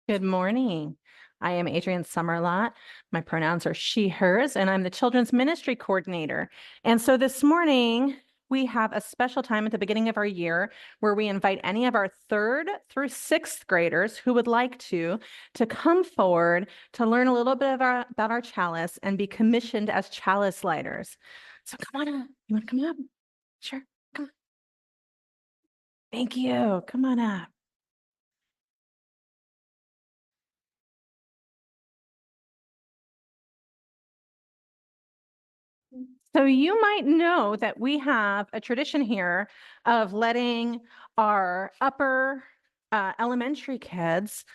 Good morning. I am Adrienne Summerlot. My pronouns are she, hers, and I'm the Children's Ministry Coordinator. And so this morning, we have a special time at the beginning of our year where we invite any of our 3rd through 6th graders who would like to come forward to learn a little bit about our chalice and be commissioned as chalice lighters. So come on up. You want to come up? Sure. Come on. Thank you. Come on up. So you might know that we have a tradition here of letting our upper elementary kids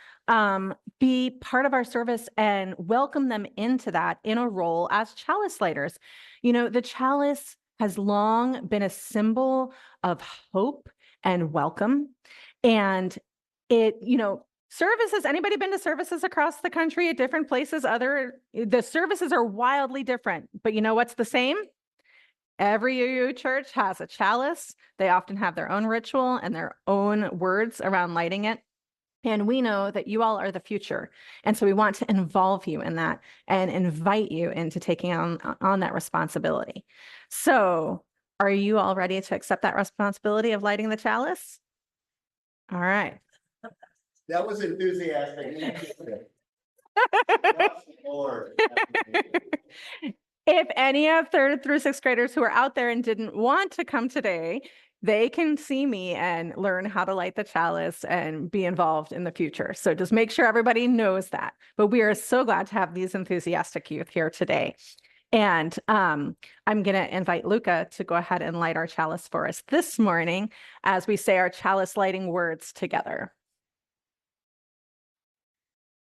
be part of our service and welcome them into that in a role as chalice lighters. You know, the chalice has long been a symbol of hope and welcome. And it, services, anybody been to services across the country at different places? The services are wildly different, but you know what's the same? Every UU church has a chalice. They often have their own ritual and their own words around lighting it. And we know that you all are the future. And so we want to involve you in that and invite you into taking on that responsibility. So are you all ready to accept that responsibility of lighting the chalice? All right. That was enthusiastic. If any of 3rd through 6th graders who are out there and didn't want to come today, they can see me and learn how to light the chalice and be involved in the future. So just make sure everybody knows that. But we are so glad to have these enthusiastic youth here today. And I'm going to invite Luca to go ahead and light our chalice for us this morning as we say our chalice lighting words together.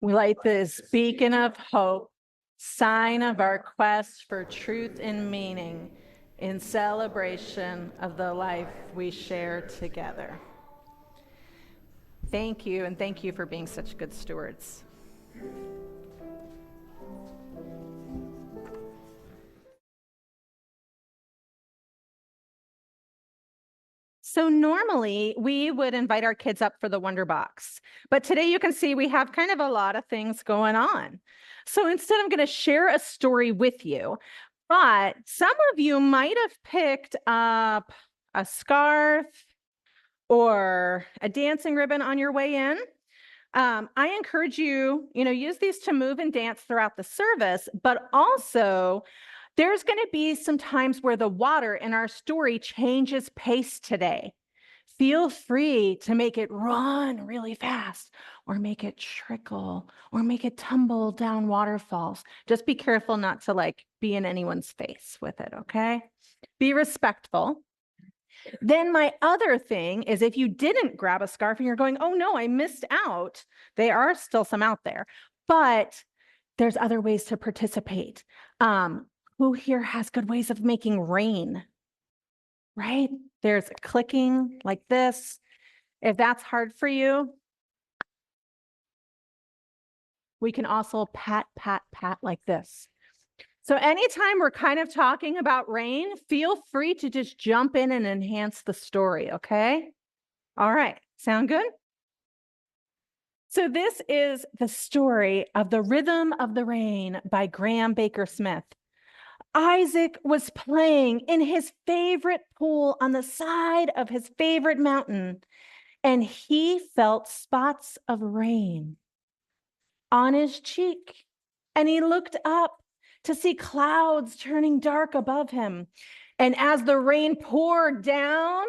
We light this beacon of hope, sign of our quest for truth and meaning in celebration of the life we share together. Thank you, and thank you for being such good stewards. So normally we would invite our kids up for the Wonder Box, but today you can see we have kind of a lot of things going on. So instead I'm going to share a story with you, but some of you might have picked up a scarf or a dancing ribbon on your way in. I encourage you, use these to move and dance throughout the service, but also there's going to be some times where the water in our story changes pace today. Feel free to make it run really fast or make it trickle or make it tumble down waterfalls. Just be careful not to be in anyone's face with it, okay? Be respectful. Then my other thing is if you didn't grab a scarf and you're going, oh no, I missed out. There are still some out there, but there's other ways to participate. Who here has good ways of making rain? Right? There's clicking like this. If that's hard for you, we can also pat, pat, pat like this. So anytime we're kind of talking about rain, feel free to just jump in and enhance the story, okay? All right, sound good? So this is the story of The Rhythm of the Rain by Graham Baker Smith. Isaac was playing in his favorite pool on the side of his favorite mountain, and he felt spots of rain on his cheek. And he looked up to see clouds turning dark above him. And as the rain poured down,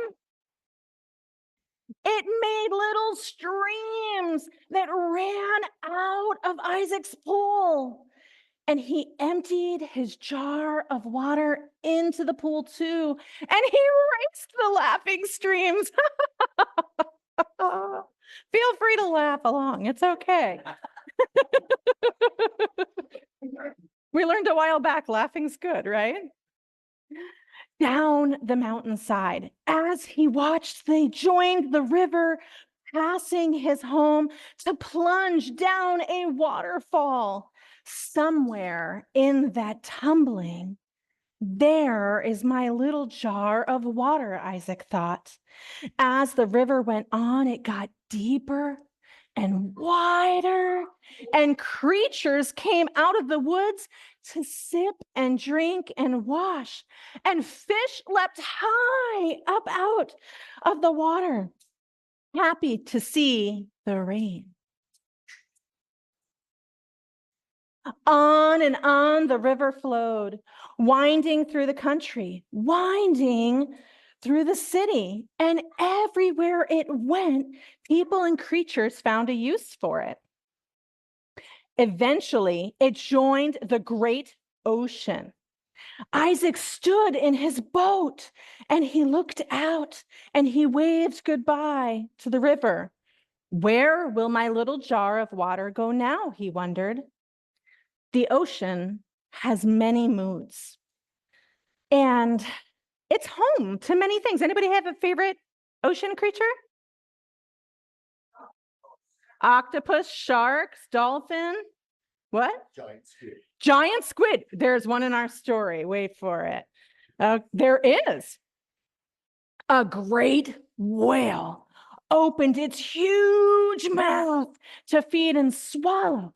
it made little streams that ran out of Isaac's pool. And he emptied his jar of water into the pool too. And he raced the laughing streams. Feel free to laugh along. It's okay. We learned a while back, laughing's good, right? Down the mountainside, as he watched, they joined the river, passing his home to plunge down a waterfall. Somewhere in that tumbling, there is my little jar of water, Isaac thought. As the river went on, it got deeper and wider, and creatures came out of the woods to sip and drink and wash, and fish leapt high up out of the water, happy to see the rain. On and on the river flowed, winding through the country, winding through the city, and everywhere it went, people and creatures found a use for it. Eventually, it joined the great ocean. Isaac stood in his boat and he looked out and he waved goodbye to the river. Where will my little jar of water go now? He wondered. The ocean has many moods, and it's home to many things. Anybody have a favorite ocean creature? Octopus, sharks, dolphin. What? Giant squid. Giant squid. There's one in our story. Wait for it. There is. A great whale opened its huge mouth to feed and swallow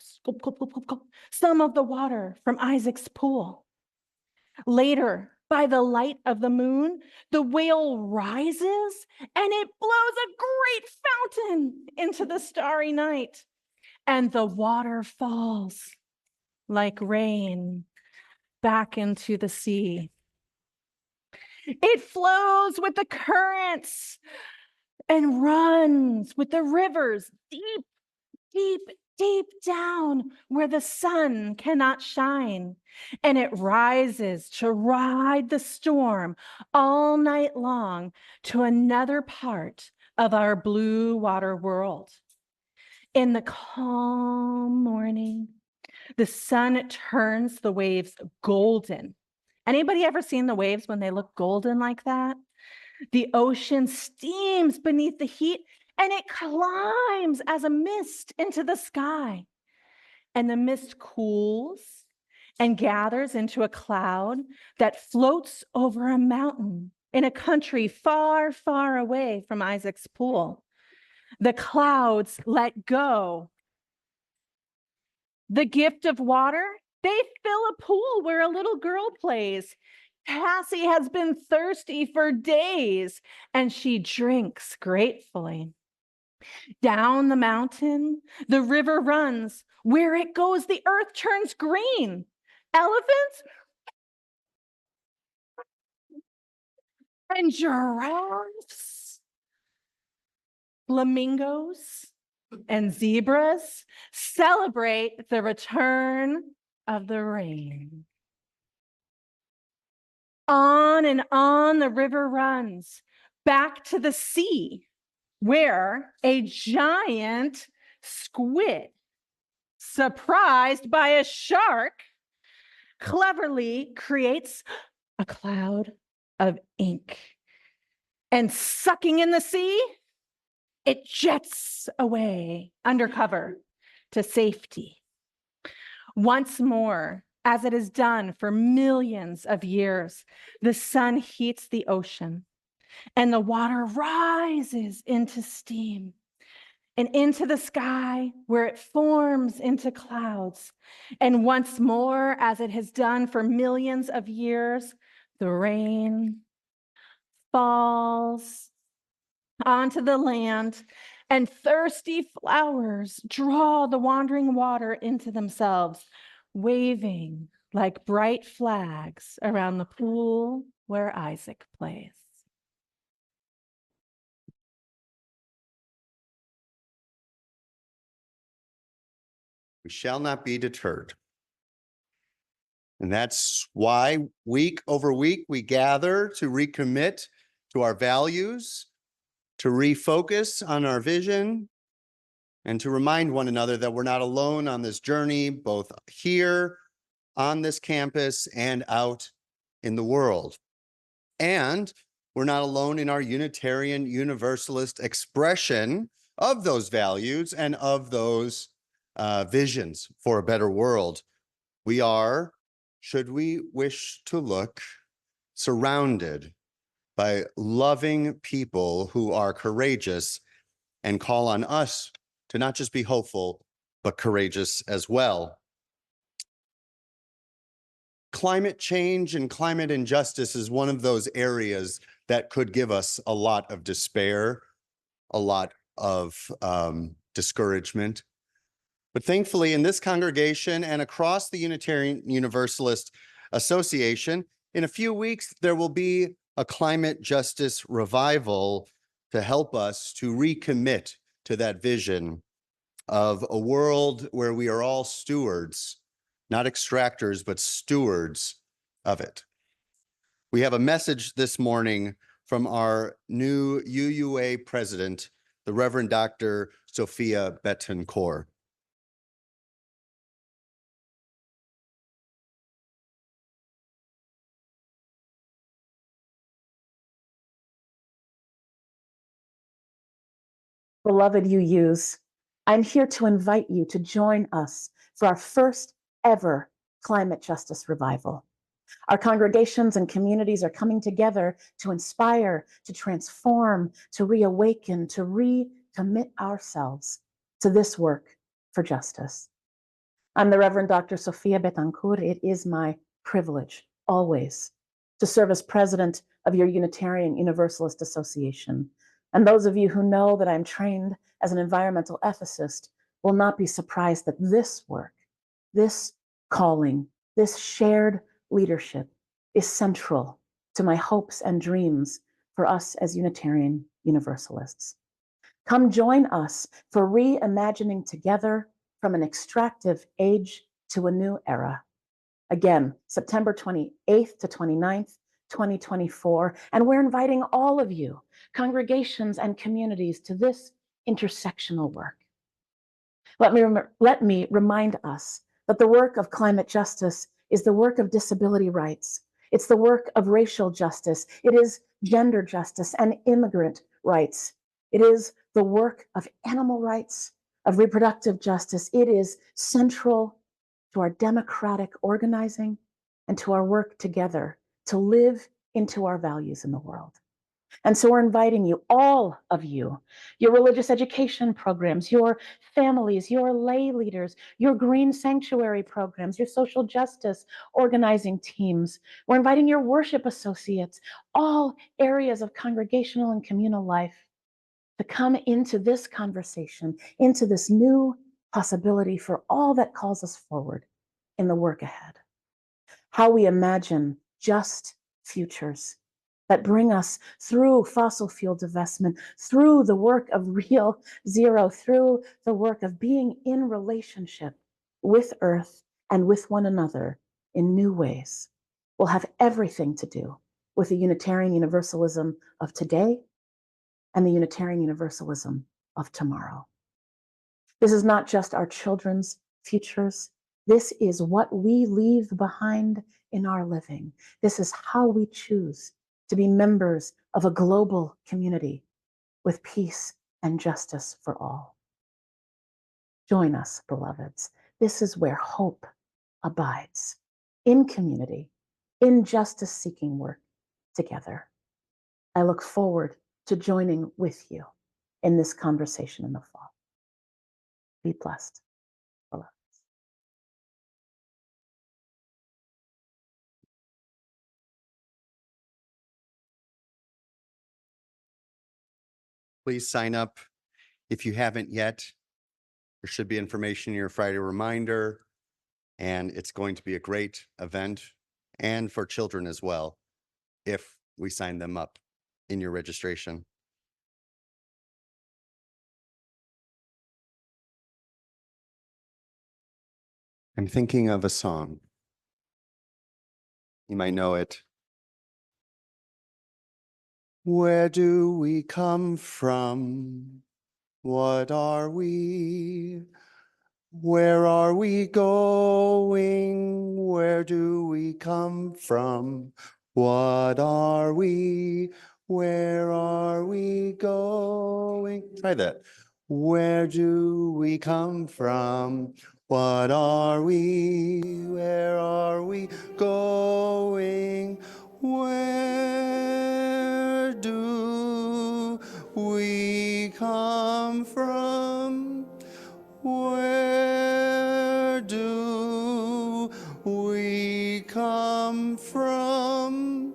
some of the water from Isaac's pool. Later, by the light of the moon, the whale rises and it blows a great fountain into the starry night, and the water falls like rain back into the sea. It flows with the currents and runs with the rivers deep, deep, deep down where the sun cannot shine. And it rises to ride the storm all night long to another part of our blue water world. In the calm morning, the sun turns the waves golden. Anybody ever seen the waves when they look golden like that? The ocean steams beneath the heat and it climbs as a mist into the sky. And the mist cools and gathers into a cloud that floats over a mountain in a country far, far away from Isaac's pool. The clouds let go the gift of water. They fill a pool where a little girl plays. Cassie has been thirsty for days, and she drinks gratefully. Down the mountain, the river runs. Where it goes, the earth turns green. Elephants and giraffes, flamingos and zebras celebrate the return of the rain. On and on the river runs back to the sea, where a giant squid, surprised by a shark, cleverly creates a cloud of ink. And sucking in the sea, it jets away undercover to safety. Once more, as it has done for millions of years, the sun heats the ocean and the water rises into steam and into the sky where it forms into clouds. And once more, as it has done for millions of years, the rain falls onto the land and thirsty flowers draw the wandering water into themselves, waving like bright flags around the pool where Isaac plays. We shall not be deterred. And that's why week over week we gather to recommit to our values, to refocus on our vision, and to remind one another that we're not alone on this journey, both here on this campus and out in the world. And we're not alone in our Unitarian Universalist expression of those values and of those visions for a better world. We are, should we wish to look, surrounded by loving people who are courageous and call on us to not just be hopeful, but courageous as well. Climate change and climate injustice is one of those areas that could give us a lot of despair, a lot of discouragement. But thankfully, in this congregation and across the Unitarian Universalist Association, in a few weeks, there will be a climate justice revival to help us to recommit to that vision of a world where we are all stewards, not extractors, but stewards of it. We have a message this morning from our new UUA president, the Reverend Dr. Sophia Betancourt. Beloved UUs, I'm here to invite you to join us for our first ever climate justice revival. Our congregations and communities are coming together to inspire, to transform, to reawaken, to recommit ourselves to this work for justice. I'm the Reverend Dr. Sophia Betancourt. It is my privilege always to serve as president of your Unitarian Universalist Association. And those of you who know that I'm trained as an environmental ethicist will not be surprised that this work, this calling, this shared leadership is central to my hopes and dreams for us as Unitarian Universalists. Come join us for reimagining together from an extractive age to a new era. Again, September 28th to 29th, 2024, and we're inviting all of you, congregations and communities, to this intersectional work. Let me remind us that the work of climate justice is the work of disability rights. It's the work of racial justice. It is gender justice and immigrant rights. It is the work of animal rights, of reproductive justice. It is central to our democratic organizing and to our work together to live into our values in the world. And so we're inviting you, all of you, your religious education programs, your families, your lay leaders, your green sanctuary programs, your social justice organizing teams. We're inviting your worship associates, all areas of congregational and communal life, to come into this conversation, into this new possibility for all that calls us forward in the work ahead. How we imagine just futures that bring us through fossil fuel divestment, through the work of real zero, through the work of being in relationship with Earth and with one another in new ways, will have everything to do with the Unitarian Universalism of today and the Unitarian Universalism of tomorrow. This is not just our children's futures. This is what we leave behind in our living. This is how we choose to be members of a global community with peace and justice for all. Join us, beloveds. This is where hope abides, in community, in justice-seeking work together. I look forward to joining with you in this conversation in the fall. Be blessed, beloveds. Please sign up if you haven't yet. There should be information in your Friday reminder, and it's going to be a great event, and for children as well, if we sign them up in your registration. I'm thinking of a song. You might know it. Where do we come from? What are we? Where are we going? Where do we come from? What are we? Where are we going? Try that. Where do we come from? What are we? Where are we going? Where do we come from? come from?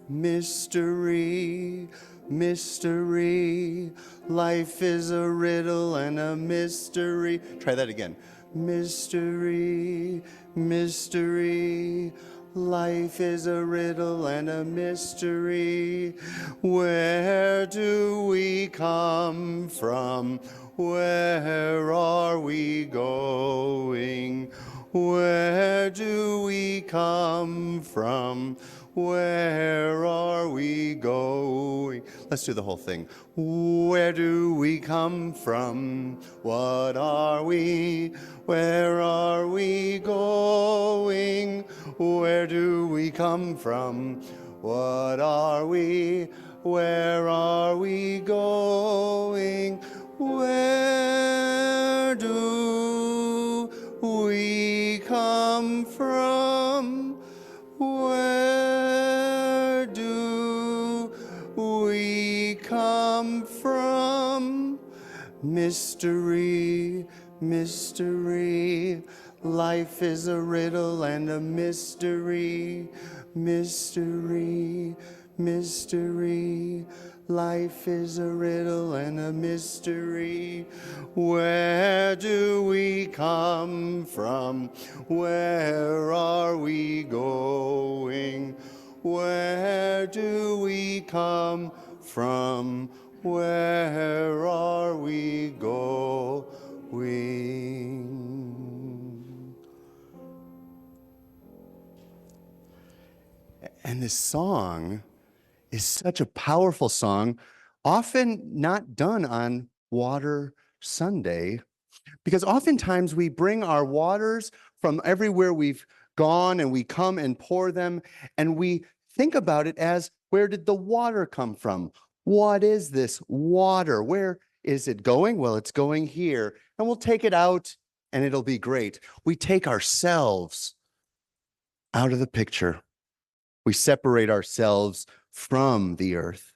Mystery, mystery, life is a riddle and a mystery. Try that again. Mystery, mystery, life is a riddle and a mystery. Where do we come from? Where are we going? Where do we come from? Where are we going? Let's do the whole thing. Where do we come from? What are we? Where are we going? Where do we come from? What are we? Where are we going? Where do we come from? Where do we come from? Mystery, mystery, life is a riddle and a mystery. Mystery, mystery, life is a riddle and a mystery. Where do we come from? Where are we going? Where do we come from? Where are we going? And this song is such a powerful song, often not done on Water Sunday, because oftentimes we bring our waters from everywhere we've gone and we come and pour them, and we think about it as, where did the water come from? What is this water? Where is it going? Well, it's going here, and we'll take it out and it'll be great. We take ourselves out of the picture. We separate ourselves from the earth.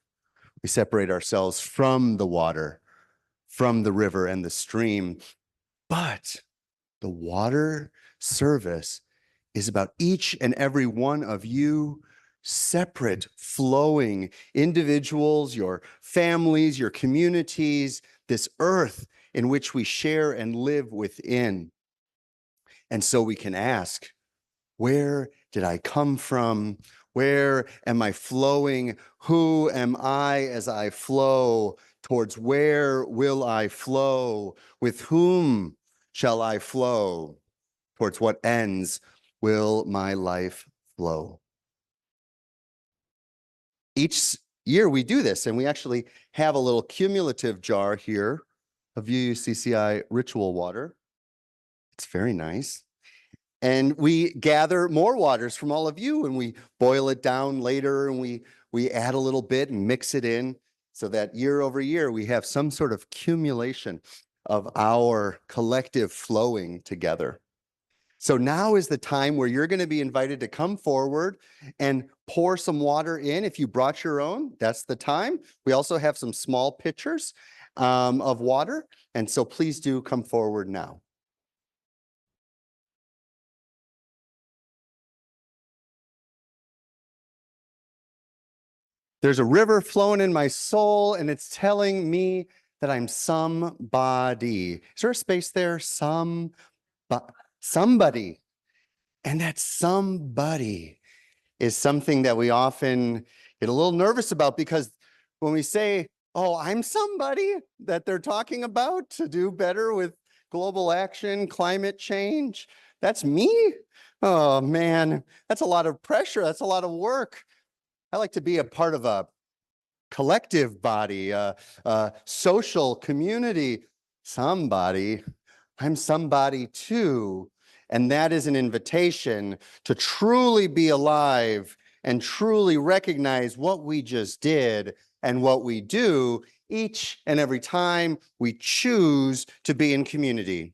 We separate ourselves from the water, from the river and the stream. But the water service is about each and every one of you, separate, flowing individuals, your families, your communities, this earth in which we share and live within. And so we can ask, where did I come from? Where am I flowing? Who am I as I flow? Towards where will I flow? With whom shall I flow? Towards what ends will my life flow? Each year we do this, and we actually have a little cumulative jar here of UUCCI ritual water. It's very nice. And we gather more waters from all of you, and we boil it down later, and we add a little bit and mix it in so that year over year we have some sort of accumulation of our collective flowing together. So now is the time where you're going to be invited to come forward and pour some water in. If you brought your own, that's the time. We also have some small pitchers of water, and so please do come forward now. There's a river flowing in my soul, and it's telling me that I'm somebody. Is there a space there? Somebody. And that somebody is something that we often get a little nervous about, because when we say, oh, I'm somebody that they're talking about to do better with global action, climate change, that's me? Oh, man, that's a lot of pressure. That's a lot of work. I like to be a part of a collective body, a social community. Somebody, I'm somebody too. And that is an invitation to truly be alive and truly recognize what we just did and what we do each and every time we choose to be in community.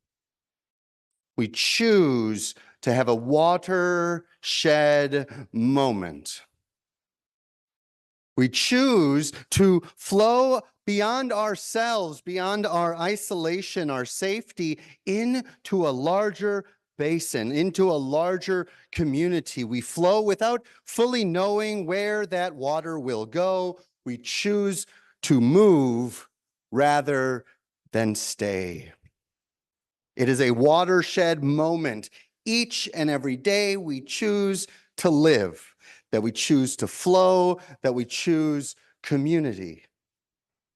We choose to have a watershed moment. We choose to flow beyond ourselves, beyond our isolation, our safety, into a larger basin, into a larger community. We flow without fully knowing where that water will go. We choose to move rather than stay. It is a watershed moment. Each and every day we choose to live, that we choose to flow, that we choose community.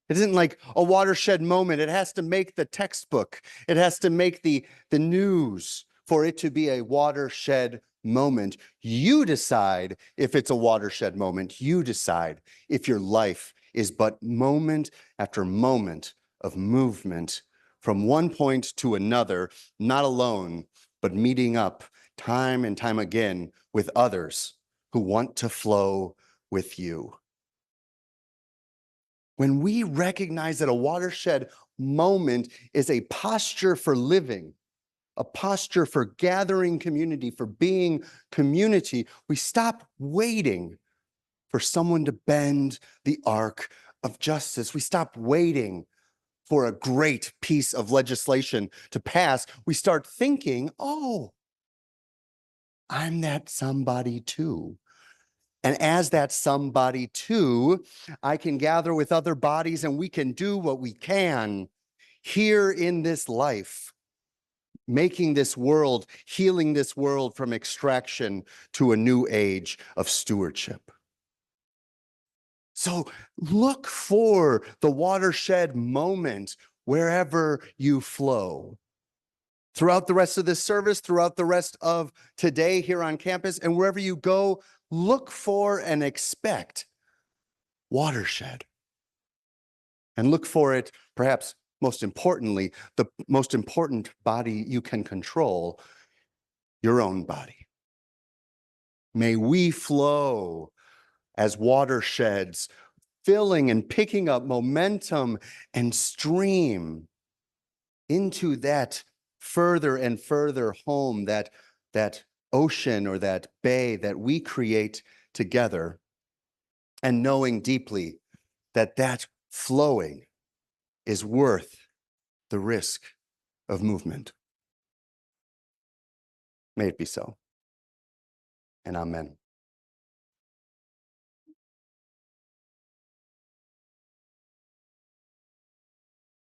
It isn't like a watershed moment. It has to make the textbook. It has to make the news for it to be a watershed moment. You decide if it's a watershed moment. You decide if your life is but moment after moment of movement from one point to another, not alone, but meeting up time and time again with others who want to flow with you. When we recognize that a watershed moment is a posture for living, a posture for gathering community, for being community, we stop waiting for someone to bend the arc of justice. We stop waiting for a great piece of legislation to pass. We start thinking, oh, I'm that somebody too. And as that somebody too, I can gather with other bodies and we can do what we can here in this life, making this world, healing this world from extraction to a new age of stewardship. So look for the watershed moment wherever you flow. Throughout the rest of this service, throughout the rest of today here on campus, and wherever you go, look for and expect watershed. And look for it, perhaps most importantly, the most important body you can control, your own body. May we flow as watersheds, filling and picking up momentum and stream into that further and further home, that ocean or that bay that we create together, and knowing deeply that that flowing is worth the risk of movement. May it be so. And amen.